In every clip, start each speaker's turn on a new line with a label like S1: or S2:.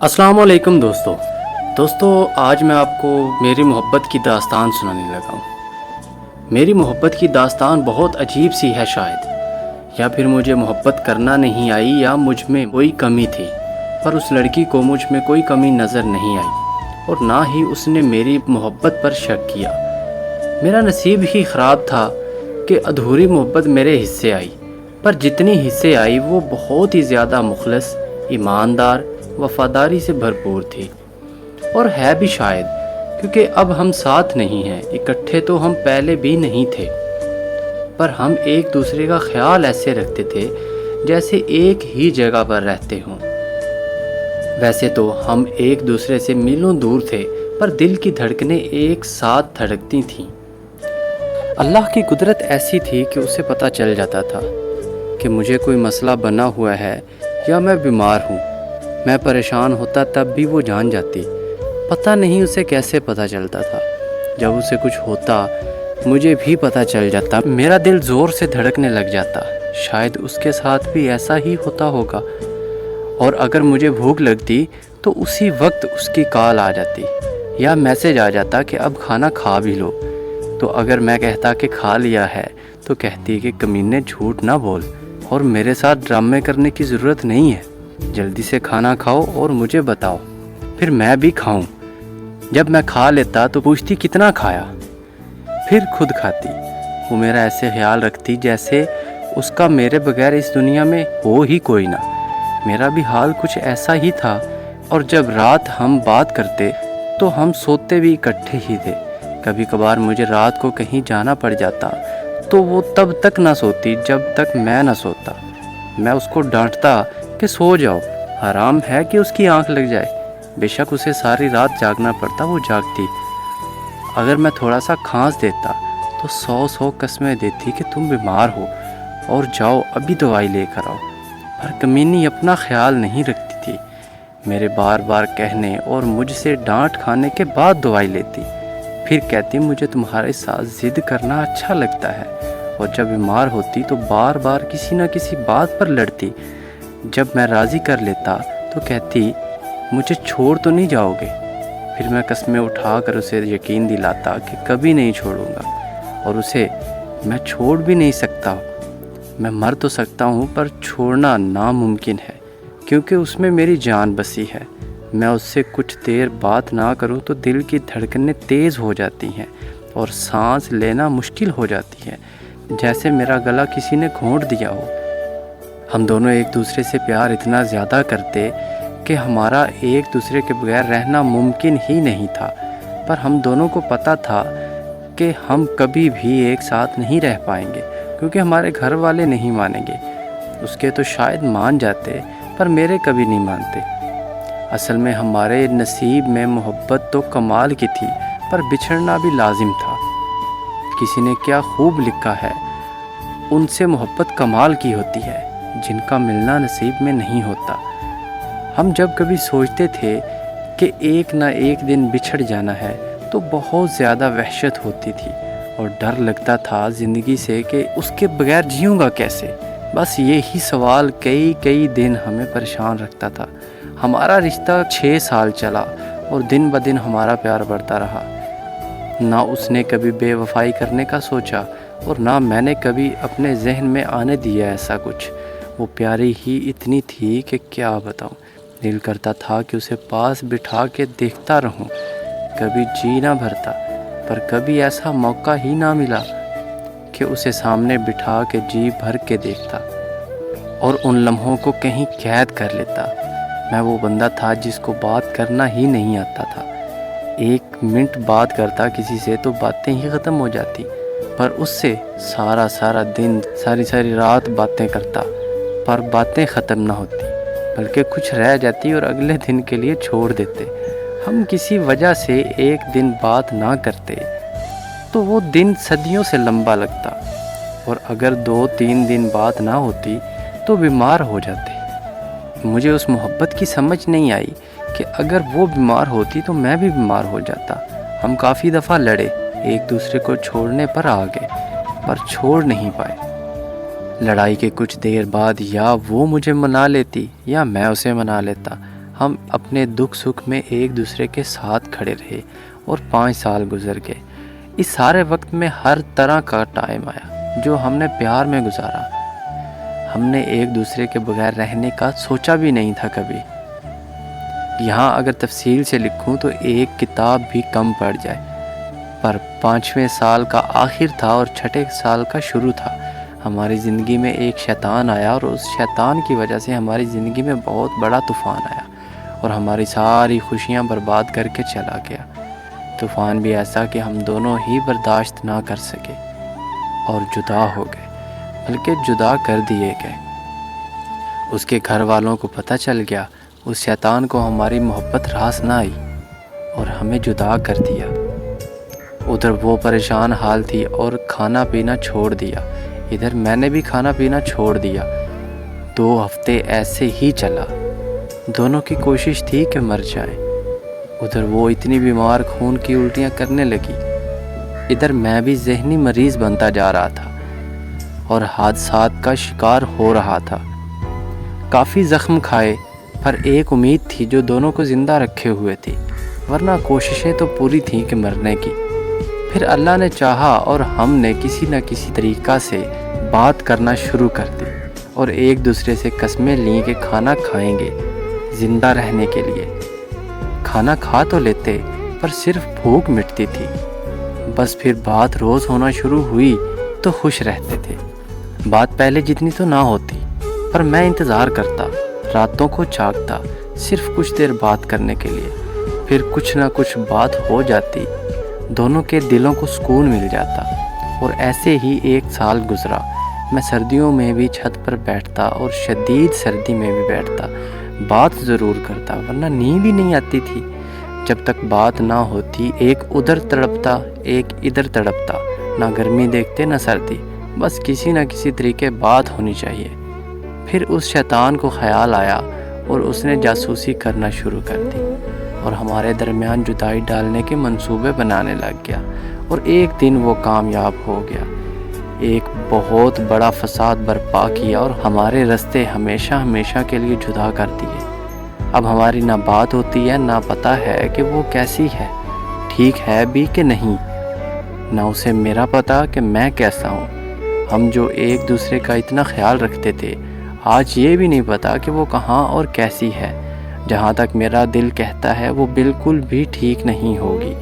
S1: السلام علیکم دوستو آج میں آپ کو میری محبت کی داستان سنانے لگا ہوں۔ میری محبت کی داستان بہت عجیب سی ہے شاید، یا پھر مجھے محبت کرنا نہیں آئی یا مجھ میں کوئی کمی تھی، پر اس لڑکی کو مجھ میں کوئی کمی نظر نہیں آئی اور نہ ہی اس نے میری محبت پر شک کیا۔ میرا نصیب ہی خراب تھا کہ ادھوری محبت میرے حصے آئی، پر جتنی حصے آئی وہ بہت ہی زیادہ مخلص، ایماندار، وفاداری سے بھرپور تھی، اور ہے بھی شاید، کیونکہ اب ہم ساتھ نہیں ہیں، اکٹھے تو ہم پہلے بھی نہیں تھے، پر ہم ایک دوسرے کا خیال ایسے رکھتے تھے جیسے ایک ہی جگہ پر رہتے ہوں۔ ویسے تو ہم ایک دوسرے سے میلوں دور تھے، پر دل کی دھڑکنیں ایک ساتھ دھڑکتی تھیں۔ اللہ کی قدرت ایسی تھی کہ اسے پتہ چل جاتا تھا کہ مجھے کوئی مسئلہ بنا ہوا ہے یا میں بیمار ہوں۔ میں پریشان ہوتا تب بھی وہ جان جاتی، پتہ نہیں اسے کیسے پتہ چلتا تھا۔ جب اسے کچھ ہوتا مجھے بھی پتہ چل جاتا، میرا دل زور سے دھڑکنے لگ جاتا۔ شاید اس کے ساتھ بھی ایسا ہی ہوتا ہوگا، اور اگر مجھے بھوک لگتی تو اسی وقت اس کی کال آ جاتی یا میسج آ جاتا کہ اب کھانا کھا بھی لو، تو اگر میں کہتا کہ کھا لیا ہے تو کہتی کہ کمینے جھوٹ نہ بول، اور میرے ساتھ ڈرامے کرنے کی ضرورت نہیں ہے، جلدی سے کھانا کھاؤ اور مجھے بتاؤ، پھر میں بھی کھاؤں۔ جب میں کھا لیتا تو پوچھتی کتنا کھایا، پھر خود کھاتی۔ وہ میرا ایسے خیال رکھتی جیسے اس کا میرے بغیر اس دنیا میں ہو ہی کوئی نہ۔ میرا بھی حال کچھ ایسا ہی تھا، اور جب رات ہم بات کرتے تو ہم سوتے بھی اکٹھے ہی تھے۔ کبھی کبھار مجھے رات کو کہیں جانا پڑ جاتا تو وہ تب تک نہ سوتی جب تک میں نہ سوتا۔ میں اس کو ڈانٹتا کہ سو جاؤ، حرام ہے کہ اس کی آنکھ لگ جائے۔ بے شک اسے ساری رات جاگنا پڑتا، وہ جاگتی۔ اگر میں تھوڑا سا کھانس دیتا تو 100 قسمیں دیتی کہ تم بیمار ہو اور جاؤ ابھی دوائی لے کر آؤ، پر کمینی اپنا خیال نہیں رکھتی تھی۔ میرے بار بار کہنے اور مجھ سے ڈانٹ کھانے کے بعد دوائی لیتی، پھر کہتی مجھے تمہارے ساتھ ضد کرنا اچھا لگتا ہے، اور جب بیمار ہوتی تو بار بار کسی نہ کسی بات پر لڑتی۔ جب میں راضی کر لیتا تو کہتی مجھے چھوڑ تو نہیں جاؤ گے، پھر میں قسمیں اٹھا کر اسے یقین دلاتا کہ کبھی نہیں چھوڑوں گا، اور اسے میں چھوڑ بھی نہیں سکتا۔ میں مر تو سکتا ہوں پر چھوڑنا ناممکن ہے، کیونکہ اس میں میری جان بسی ہے۔ میں اس سے کچھ دیر بات نہ کروں تو دل کی دھڑکنیں تیز ہو جاتی ہیں اور سانس لینا مشکل ہو جاتی ہے، جیسے میرا گلا کسی نے گھونٹ دیا ہو۔ ہم دونوں ایک دوسرے سے پیار اتنا زیادہ کرتے کہ ہمارا ایک دوسرے کے بغیر رہنا ممکن ہی نہیں تھا، پر ہم دونوں کو پتہ تھا کہ ہم کبھی بھی ایک ساتھ نہیں رہ پائیں گے، کیونکہ ہمارے گھر والے نہیں مانیں گے۔ اس کے تو شاید مان جاتے، پر میرے کبھی نہیں مانتے۔ اصل میں ہمارے نصیب میں محبت تو کمال کی تھی، پر بچھڑنا بھی لازم تھا۔ کسی نے کیا خوب لکھا ہے، ان سے محبت کمال کی ہوتی ہے جن کا ملنا نصیب میں نہیں ہوتا۔ ہم جب کبھی سوچتے تھے کہ ایک نہ ایک دن بچھڑ جانا ہے تو بہت زیادہ وحشت ہوتی تھی، اور ڈر لگتا تھا زندگی سے کہ اس کے بغیر جیوں گا کیسے۔ بس یہی سوال کئی دن ہمیں پریشان رکھتا تھا۔ ہمارا رشتہ 6 سال چلا، اور دن بدن ہمارا پیار بڑھتا رہا۔ نہ اس نے کبھی بے وفائی کرنے کا سوچا، اور نہ میں نے کبھی اپنے ذہن میں آنے دیا ایسا کچھ۔ وہ پیاری ہی اتنی تھی کہ کیا بتاؤں، دل کرتا تھا کہ اسے پاس بٹھا کے دیکھتا رہوں۔ کبھی جی نہ بھرتا، پر کبھی ایسا موقع ہی نہ ملا کہ اسے سامنے بٹھا کے جی بھر کے دیکھتا اور ان لمحوں کو کہیں قید کر لیتا۔ میں وہ بندہ تھا جس کو بات کرنا ہی نہیں آتا تھا۔ 1 منٹ بات کرتا کسی سے تو باتیں ہی ختم ہو جاتی، پر اس سے سارا دن ساری رات باتیں کرتا، پر باتیں ختم نہ ہوتی، بلکہ کچھ رہ جاتی اور اگلے دن کے لیے چھوڑ دیتے۔ ہم کسی وجہ سے ایک دن بات نہ کرتے تو وہ دن صدیوں سے لمبا لگتا، اور اگر 2-3 دن بات نہ ہوتی تو بیمار ہو جاتے۔ مجھے اس محبت کی سمجھ نہیں آئی کہ اگر وہ بیمار ہوتی تو میں بھی بیمار ہو جاتا۔ ہم کافی دفعہ لڑے، ایک دوسرے کو چھوڑنے پر آ گئے، پر چھوڑ نہیں پائے۔ لڑائی کے کچھ دیر بعد یا وہ مجھے منا لیتی یا میں اسے منا لیتا۔ ہم اپنے دکھ سکھ میں ایک دوسرے کے ساتھ کھڑے رہے اور 5 سال گزر گئے۔ اس سارے وقت میں ہر طرح کا ٹائم آیا جو ہم نے پیار میں گزارا۔ ہم نے ایک دوسرے کے بغیر رہنے کا سوچا بھی نہیں تھا کبھی۔ یہاں اگر تفصیل سے لکھوں تو ایک کتاب بھی کم پڑ جائے، پر 5ویں سال کا آخر تھا اور 6 سال کا شروع تھا۔ ہماری زندگی میں ایک شیطان آیا اور اس شیطان کی وجہ سے ہماری زندگی میں بہت بڑا طوفان آیا اور ہماری ساری خوشیاں برباد کر کے چلا گیا۔ طوفان بھی ایسا کہ ہم دونوں ہی برداشت نہ کر سکے اور جدا ہو گئے، بلکہ جدا کر دیے گئے۔ اس کے گھر والوں کو پتہ چل گیا، اس شیطان کو ہماری محبت راس نہ آئی اور ہمیں جدا کر دیا۔ ادھر وہ پریشان حال تھی اور کھانا پینا چھوڑ دیا، ادھر میں نے بھی کھانا پینا چھوڑ دیا۔ 2 ہفتے ایسے ہی چلا، دونوں کی کوشش تھی کہ مر جائیں۔ ادھر وہ اتنی بیمار خون کی الٹیاں کرنے لگی، ادھر میں بھی ذہنی مریض بنتا جا رہا تھا اور حادثات کا شکار ہو رہا تھا۔ کافی زخم کھائے، پر ایک امید تھی جو دونوں کو زندہ رکھے ہوئے تھی، ورنہ کوششیں تو پوری تھیں کہ مرنے کی۔ پھر اللہ نے چاہا اور ہم نے کسی نہ کسی طریقہ سے بات کرنا شروع کر دی اور ایک دوسرے سے قسمیں لیں کہ کھانا کھائیں گے زندہ رہنے کے لیے۔ کھانا کھا تو لیتے پر صرف بھوک مٹتی تھی۔ بس پھر بات روز ہونا شروع ہوئی تو خوش رہتے تھے۔ بات پہلے جتنی تو نہ ہوتی، پر میں انتظار کرتا، راتوں کو جاگتا صرف کچھ دیر بات کرنے کے لیے۔ پھر کچھ نہ کچھ بات ہو جاتی، دونوں کے دلوں کو سکون مل جاتا اور ایسے ہی 1 سال گزرا۔ میں سردیوں میں بھی چھت پر بیٹھتا اور شدید سردی میں بھی بیٹھتا، بات ضرور کرتا، ورنہ نیند ہی نہیں آتی تھی۔ جب تک بات نہ ہوتی، ایک ادھر تڑپتا ایک ادھر تڑپتا، نہ گرمی دیکھتے نہ سردی، بس کسی نہ کسی طریقے بات ہونی چاہیے۔ پھر اس شیطان کو خیال آیا اور اس نے جاسوسی کرنا شروع کر دی اور ہمارے درمیان جدائی ڈالنے کے منصوبے بنانے لگ گیا، اور ایک دن وہ کامیاب ہو گیا۔ ایک بہت بڑا فساد برپا کیا اور ہمارے راستے ہمیشہ ہمیشہ کے لیے جدا کر دیے۔ اب ہماری نہ بات ہوتی ہے، نہ پتہ ہے کہ وہ کیسی ہے، ٹھیک ہے بھی کہ نہیں، نہ اسے میرا پتہ کہ میں کیسا ہوں۔ ہم جو ایک دوسرے کا اتنا خیال رکھتے تھے، آج یہ بھی نہیں پتا کہ وہ کہاں اور کیسی ہے۔ جہاں تک میرا دل کہتا ہے وہ بالکل بھی ٹھیک نہیں ہوگی،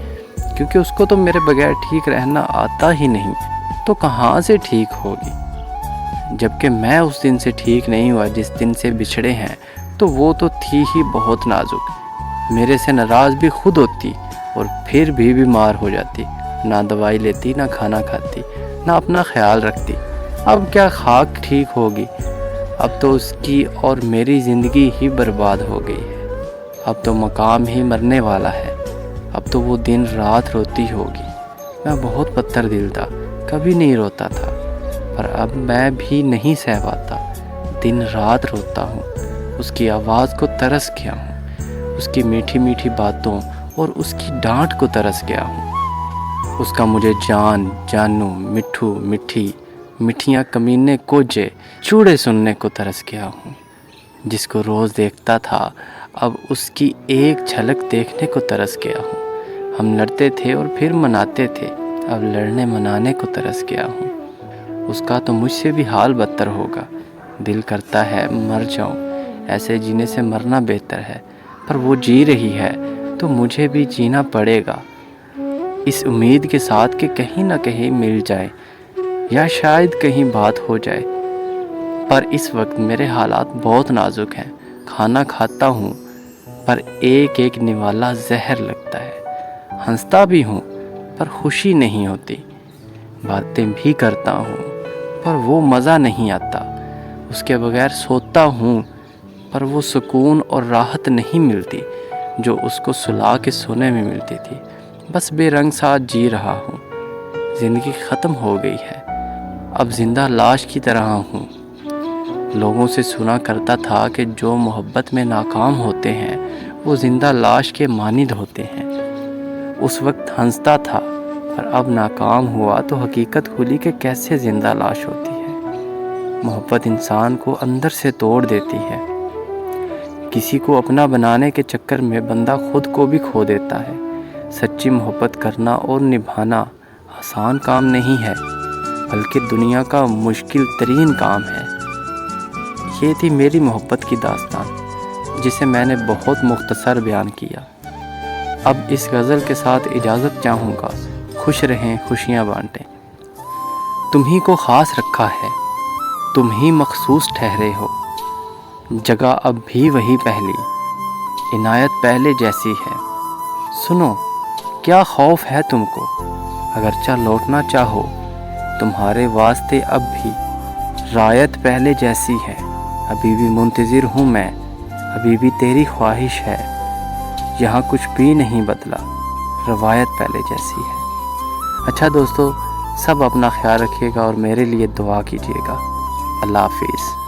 S1: کیونکہ اس کو تو میرے بغیر ٹھیک رہنا آتا ہی نہیں، تو کہاں سے ٹھیک ہوگی۔ جبکہ میں اس دن سے ٹھیک نہیں ہوا جس دن سے بچھڑے ہیں، تو وہ تو تھی ہی بہت نازک، میرے سے ناراض بھی خود ہوتی اور پھر بھی بیمار ہو جاتی، نہ دوائی لیتی، نہ کھانا کھاتی، نہ اپنا خیال رکھتی۔ اب کیا خاک ٹھیک ہوگی، اب تو اس کی اور میری زندگی ہی برباد ہو گئی ہے۔ اب تو مقام ہی مرنے والا ہے، اب تو وہ دن رات روتی ہوگی۔ میں بہت پتھر دل تھا، کبھی نہیں روتا تھا، پر اب میں بھی نہیں سہ پاتا، دن رات روتا ہوں، اس کی آواز کو ترس گیا ہوں، اس کی میٹھی میٹھی باتوں اور اس کی ڈانٹ کو ترس گیا ہوں، اس کا مجھے جان جانو مٹھو مٹھی مٹھیاں کمینے کوجے چوڑے سننے کو ترس گیا ہوں۔ جس کو روز دیکھتا تھا، اب اس کی ایک جھلک دیکھنے کو ترس گیا ہوں۔ ہم لڑتے تھے اور پھر مناتے تھے، اب لڑنے منانے کو ترس گیا ہوں۔ اس کا تو مجھ سے بھی حال بدتر ہوگا، دل کرتا ہے مر جاؤں، ایسے جینے سے مرنا بہتر ہے، پر وہ جی رہی ہے تو مجھے بھی جینا پڑے گا، اس امید کے ساتھ کہ کہیں نہ کہیں مل جائے یا شاید کہیں بات ہو جائے۔ پر اس وقت میرے حالات بہت نازک ہیں، کھانا کھاتا ہوں پر ایک ایک نوالا زہر لگتا ہے، ہنستا بھی ہوں پر خوشی نہیں ہوتی، باتیں بھی کرتا ہوں پر وہ مزہ نہیں آتا، اس کے بغیر سوتا ہوں پر وہ سکون اور راحت نہیں ملتی جو اس کو سلا کے سونے میں ملتی تھی۔ بس بے رنگ ساتھ جی رہا ہوں، زندگی ختم ہو گئی ہے، اب زندہ لاش کی طرح ہوں۔ لوگوں سے سنا کرتا تھا کہ جو محبت میں ناکام ہوتے ہیں وہ زندہ لاش کے مانند ہوتے ہیں۔ اس وقت ہنستا تھا، پر اب ناکام ہوا تو حقیقت کھلی کہ کیسے زندہ لاش ہوتی ہے۔ محبت انسان کو اندر سے توڑ دیتی ہے، کسی کو اپنا بنانے کے چکر میں بندہ خود کو بھی کھو دیتا ہے۔ سچی محبت کرنا اور نبھانا آسان کام نہیں ہے، بلکہ دنیا کا مشکل ترین کام ہے۔ یہ تھی میری محبت کی داستان، جسے میں نے بہت مختصر بیان کیا۔ اب اس غزل کے ساتھ اجازت چاہوں گا۔ خوش رہیں، خوشیاں بانٹیں۔ تم ہی کو خاص رکھا ہے، تم ہی مخصوص ٹھہرے ہو، جگہ اب بھی وہی پہلی، عنایت پہلے جیسی ہے۔ سنو کیا خوف ہے تم کو، اگرچہ لوٹنا چاہو، تمہارے واسطے اب بھی رعایت پہلے جیسی ہے۔ ابھی بھی منتظر ہوں میں، ابھی بھی تیری خواہش ہے، یہاں کچھ بھی نہیں بدلا، روایت پہلے جیسی ہے۔ اچھا دوستو، سب اپنا خیال رکھیے گا اور میرے لیے دعا کیجیے گا۔ اللہ حافظ۔